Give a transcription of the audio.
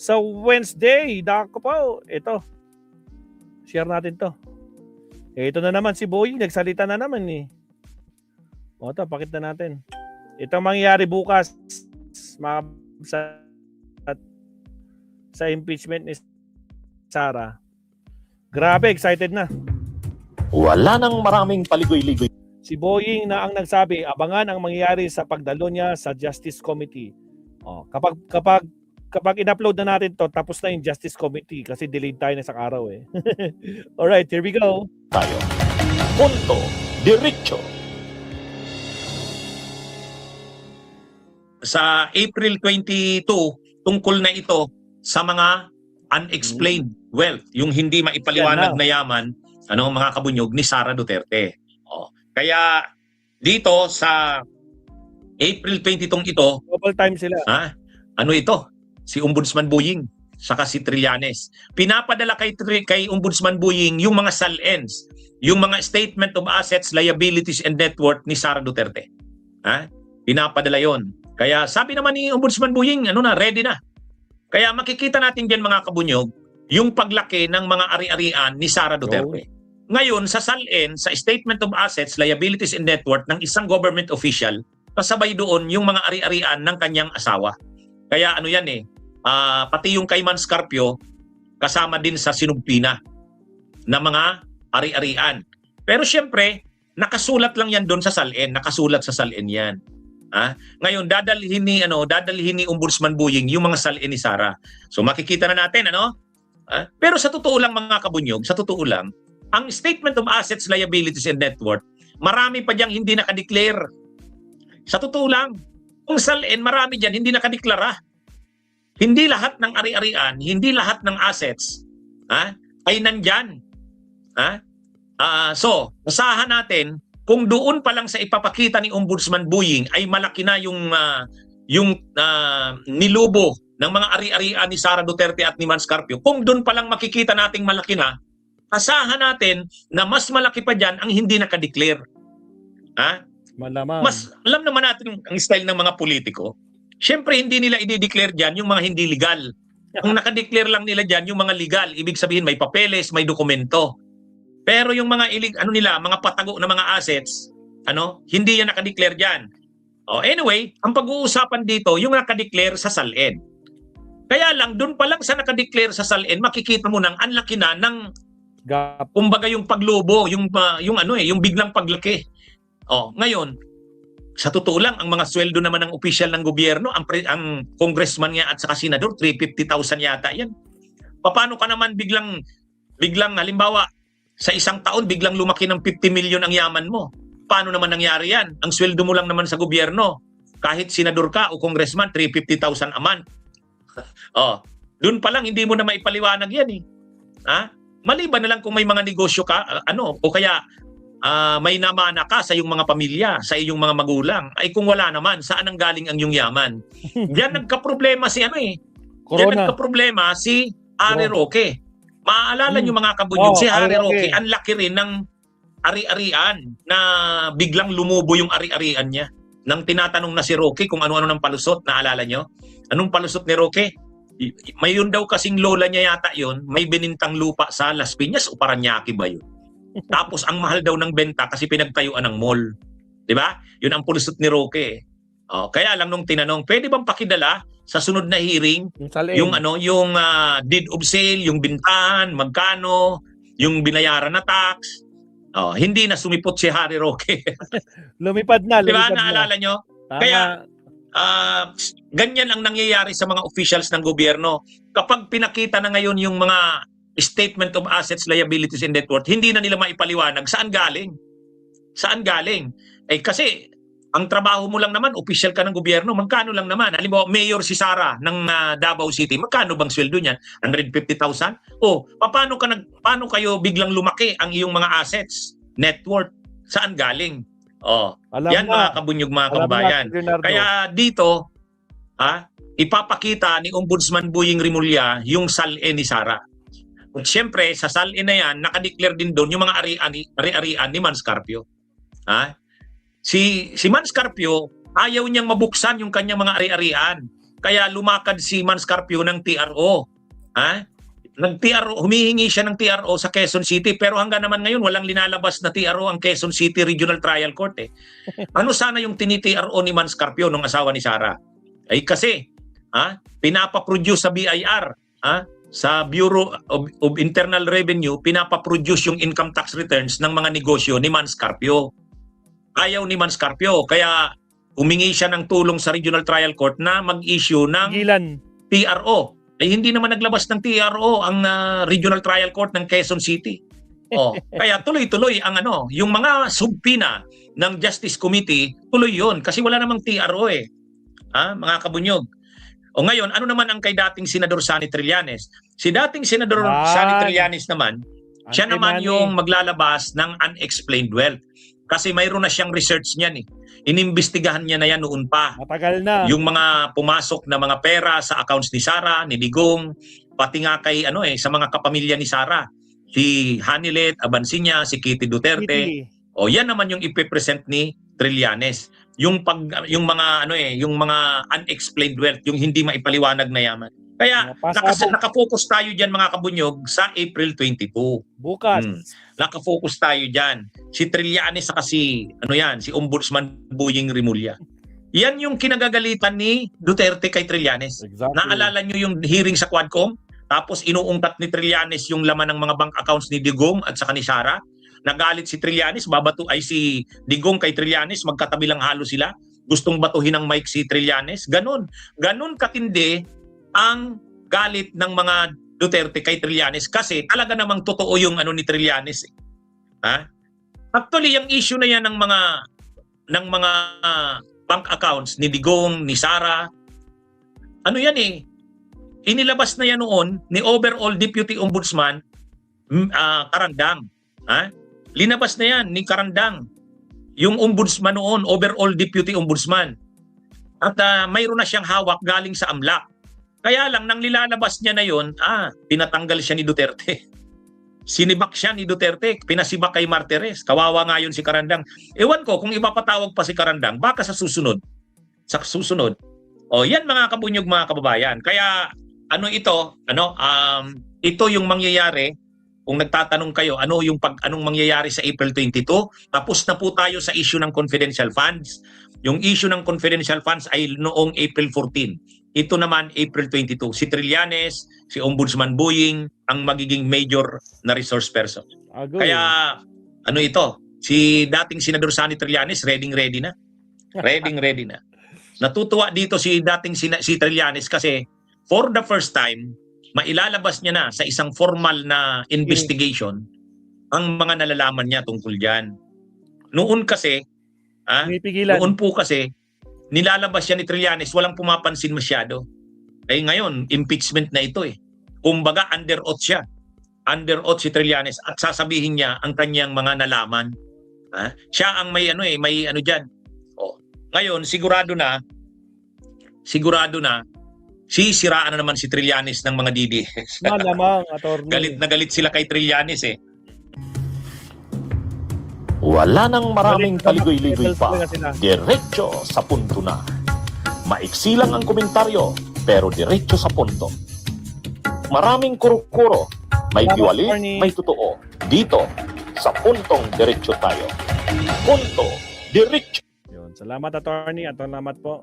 sa Wednesday. Dako po, ito. Share natin to. Ito na naman si Boying, nagsalita na naman eh. O ito, pakita natin. Ito mangyayari bukas sa impeachment ni Sara. Grabe, excited na. Wala nang maraming paligoy-ligoy. Si Boying na ang nagsabi, abangan ang mangyayari sa pagdalo niya sa Justice Committee. Oh, kapag in-upload na natin to, tapos na yung Justice Committee kasi delayed tayo na sa araw eh. Alright, here we go. Tayo. Punto diretso. Sa April 22, tungkol na ito sa mga unexplained wealth, yung hindi maipaliwanag na yaman, mga kabunyog ni Sara Duterte. Kaya dito sa April 20 ito, double time sila. Ano ito? Si Ombudsman Boying saka si Trillanes. Pinapadala kay Ombudsman Boying yung mga SALENs, yung mga Statement of Assets, Liabilities and Net Worth ni Sara Duterte. Pinapadala yon. Kaya sabi naman ni Ombudsman Boying, ready na. Kaya makikita natin diyan mga kabunyog, yung paglaki ng mga ari-arian ni Sara Duterte. Ngayon, sa SALEN, sa Statement of Assets, Liabilities and Net Worth ng isang government official, kasabay doon yung mga ari-arian ng kanyang asawa. Kaya pati yung kay Manscarpio, kasama din sa sinugpina na mga ari-arian. Pero siyempre, nakasulat lang yan doon sa SALEN, nakasulat sa SALEN yan. Ngayon, dadalhin ni Ombudsman Boying yung mga SALEN ni Sara. So makikita na natin, Pero sa totoo lang mga kabunyog, sa totoo lang, ang Statement of Assets, Liabilities and Net Worth, marami pa diyang hindi nakadeclare. Sa totoo lang, kung SALEN, marami diyan hindi nakadeklara. Hindi lahat ng ari-arian, hindi lahat ng assets ay nandyan. So, asahan natin, kung doon pa lang sa ipapakita ni Ombudsman Boying ay malaki na yung nilubo ng mga ari-arian ni Sara Duterte at ni Manscarpio, kung doon pa lang makikita nating malaki na, asahan natin na mas malaki pa dyan ang hindi nakadeclare. Malamang. Mas alam naman natin ang style ng mga politiko. Siyempre, hindi nila i-declare dyan yung mga hindi legal. Kung nakadeclare lang nila dyan yung mga legal, ibig sabihin may papeles, may dokumento. Pero yung mga mga patago na mga assets, hindi yan nakadeclare dyan. Anyway, ang pag-uusapan dito, yung nakadeclare sa SALEN. Kaya lang, doon pa lang sa nakadeclare sa SALEN, makikita mo nang anlaki na ng kumbaga yung paglobo, yung biglang paglaki. Ngayon, sa totoo lang, ang mga sweldo naman ng opisyal ng gobyerno, ang congressman nga at saka senador, 350,000 yata yan. Paano ka naman biglang halimbawa, sa isang taon, biglang lumaki ng 50 million ang yaman mo? Paano naman nangyari yan? Ang sweldo mo lang naman sa gobyerno, kahit senador ka o congressman, 350,000 a month. Doon pa lang, hindi mo na maipaliwanag yan eh. Maliban na lang kung may mga negosyo ka, o kaya may namana ka sa iyong mga pamilya, sa iyong mga magulang, ay kung wala naman, saan ang galing ang iyong yaman? Diyan nagka-problema si Diyan nagka-problema si Harry Roque. Maaalala nyo mga kabunyog, si Harry Roque, ang laki rin ng ari-arian na biglang lumubo yung ari-arian niya. Nang tinatanong na si Roque kung ano-ano ng palusot, naalala nyo? Anong palusot ni Roque? May yun daw kasing lola niya yata yun, may binintang lupa sa Las Piñas o Parañaque ba yun? Tapos ang mahal daw ng benta kasi pinagtayuan ng mall. 'Di ba? Yun ang pulusot ni Roque. Kaya lang nung tinanong, pwede bang pakidala sa sunod na hearing yung deed of sale, yung bintahan, magkano, yung binayaran na tax. Hindi na sumipot si Harry Roque. Lumipad na. 'Di ba? Naalala nyo? Tama. Kaya ganyan ang nangyayari sa mga officials ng gobyerno. Kapag pinakita na ngayon yung mga Statement of Assets, Liabilities and Net Worth, hindi na nila maipaliwanag saan galing. Saan galing? Kasi ang trabaho mo lang naman, official ka ng gobyerno, magkano lang naman? Halimbawa, Mayor si Sara ng Davao City, magkano bang sweldo niyan? 150,000? Paano kayo biglang lumaki ang iyong mga assets, net worth? Saan galing? Yan mga kabunyog, mga kababayan. Kaya dito, ipapakita ni Ombudsman Boying Rimulya yung SALEN ni Sara. At siyempre, sa SALEN na yan, nakadeclare din doon yung mga ari-arian ni Manscarpio. Si Manscarpio, ayaw niyang mabuksan yung kanyang mga ari-arian. kaya lumakad si Manscarpio ng TRO. Ha? Nag-TRO, humihingi siya ng TRO sa Quezon City, pero hanggang naman ngayon walang linalabas na TRO ang Quezon City Regional Trial Court eh. Ano sana yung tini-TRO ni Manscarpio nung asawa ni Sara? Ay kasi pinapaproduce sa BIR, sa Bureau of Internal Revenue, pinapaproduce yung income tax returns ng mga negosyo ni Manscarpio. Ayaw ni Manscarpio, kaya humingi siya ng tulong sa Regional Trial Court na mag-issue ng Gilan. TRO. Ay hindi naman naglabas ng TRO ang Regional Trial Court ng Quezon City. Kaya tuloy-tuloy ang yung mga subpina ng Justice Committee, tuloy 'yon kasi wala namang TRO eh. Mga kabunyog. O ngayon, ano naman ang kay dating Senador Sonny Trillanes? Si dating Senador Sonny Trillanes naman, siya naman yung maglalabas ng unexplained wealth. Kasi mayroon na siyang research niyan eh. Inimbestigahan niya na yan noon pa. Matagal na. Yung mga pumasok na mga pera sa accounts ni Sara, ni Digong, pati nga kay sa mga kapamilya ni Sara. Si Hanilet, Abansinya, si Kitty Duterte. O yan naman yung ipe-present ni Trillanes. Yung mga yung mga unexplained wealth, yung hindi maipaliwanag na yaman. Kaya nakafocus tayo diyan mga kabunyog sa April 22. Bukas. Nakafocus tayo diyan. Si Trillanes saka si si Ombudsman Boying Rimulya. Yan yung kinagagalitan ni Duterte kay Trillanes. Exactly. Naalala niyo yung hearing sa Quadcom? Tapos inuungkat ni Trillanes yung laman ng mga bank accounts ni Digong at saka ni Sara. Nagalit si Trillanes, si Digong kay Trillanes, magkatabi lang halos sila. Gustong batuhin ng mic si Trillanes. Ganon katindi ang galit ng mga Duterte kay Trillanes kasi talaga namang totoo yung ni Trillanes. Actually, yung issue na yan ng mga bank accounts ni Digong, ni Sara, yan eh. Inilabas na yan noon ni Overall Deputy Ombudsman Karandang. Linabas na yan ni Karandang. Yung ombudsman noon, Overall Deputy Ombudsman. At mayroon na siyang hawak galing sa AMLAC. Kaya lang, nang nilalabas niya na yon, pinatanggal siya ni Duterte. Sinibak siya ni Duterte, pinasibak kay Martires. Kawawa nga yun si Karandang. Ewan ko, kung ipapatawag pa si Karandang, baka sa susunod. Yan mga kabunyog, mga kababayan. Kaya, ito yung mangyayari. Kung nagtatanong kayo, anong mangyayari sa April 22? Tapos na po tayo sa issue ng confidential funds. Yung issue ng confidential funds ay noong April 14. Ito naman, April 22. Si Trillanes, si Ombudsman Boying, ang magiging major na resource person. Kaya, si dating Senador Sonny Trillanes, ready na. Ready na. Natutuwa dito si Trillanes kasi for the first time, mailalabas niya na sa isang formal na investigation ang mga nalalaman niya tungkol dyan. Noon po kasi, nilalabas siya ni Trillanes, walang pumapansin masyado. Ngayon, impeachment na ito eh. Kumbaga, under oath siya. Under oath si Trillanes at sasabihin niya ang kanyang mga nalaman. Siya ang may dyan. Ngayon, sigurado na, sisiraan na naman si Trillanes ng mga DDS. Malamang, attorney. Galit na galit sila kay Trillanes eh. Wala nang maraming paligoy-ligoy pa. Diretso sa punto na. Maiksi lang ang komentaryo, pero diretso sa punto. Maraming kuro-kuro. May diwali, may totoo. Dito, sa puntong diretso tayo. Punto, diretso. Salamat, attorney. At salamat po.